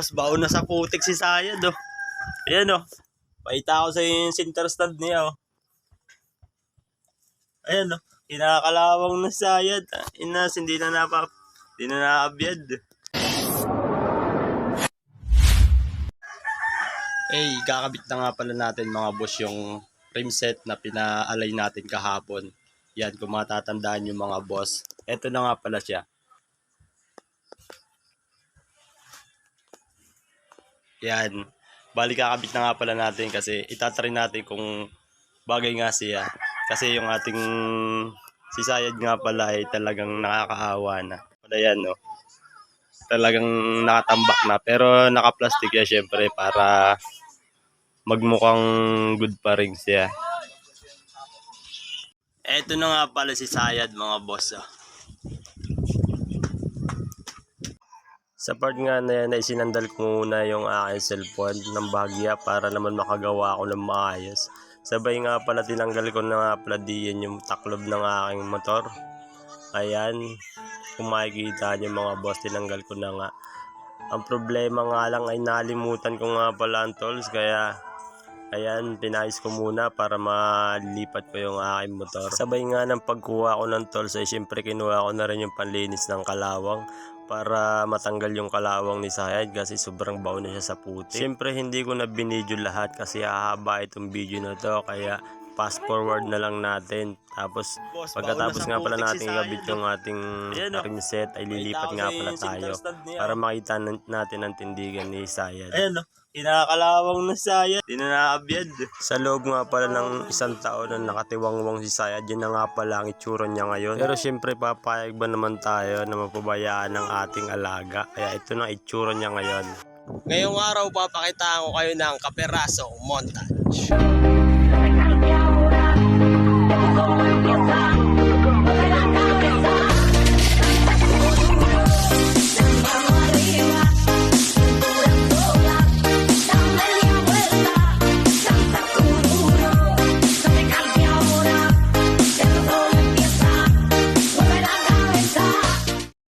Tapos baon na sa putik si Sayad, oh. Ayan, oh. Paita ko sa yung center stand niya, oh. Ayan, oh. Kinakalawang na Sayad. Inas, hindi na naabyad. Kakabit na nga pala natin mga boss yung frame set na pinaalay natin kahapon. Yan, kung matatandaan yung mga boss. Ito na nga pala siya. Yan. Bali kakabit na nga pala natin kasi itatry natin kung bagay nga siya. Kasi yung ating si Sayad nga pala ay talagang nakakaawa na. Yan, no. Talagang nakatambak na. Pero naka-plastic yan syempre para magmukhang good pa rin siya. Eto na nga pala si Sayad mga boss. Sa part nga na yan ay sinandal ko muna yung aking cellphone ng bahagya para naman makagawa ako ng maayos. Sabay nga pala tinanggal ko na nga pala diyan yung taklob ng aking motor. Ayan, kung makikita nyo mga boss, tinanggal ko na nga. Ang problema nga lang ay nalimutan ko nga pala ang tools, kaya ayan, pinayos ko muna para malipat ko yung aking motor. Sabay nga ng pagkuha ko ng tools ay syempre kinuha ko na rin yung panlinis ng kalawang para matanggal yung kalawang ni Sayad kasi sobrang baon na siya sa putik. Syempre hindi ko na binidyo lahat kasi hahaba itong video na to, kaya fast forward na lang natin. Tapos pagkatapos nga pala natin ikabit yung ating ring set ay lilipat nga pala tayo para makita natin ang tindigan ni Sayad. Ayan, no? Kinakalawang na Sayad, di na naabyad. Sa loob nga pala ng isang taon na nakatiwangwang si Sayad, yun na nga pala ang itsura niya ngayon. Pero syempre papayag ba naman tayo na mapabayaan ng ating alaga, kaya ito na itsura niya ngayon. Ngayong araw papakitaan ko kayo ng Kaperasong montage.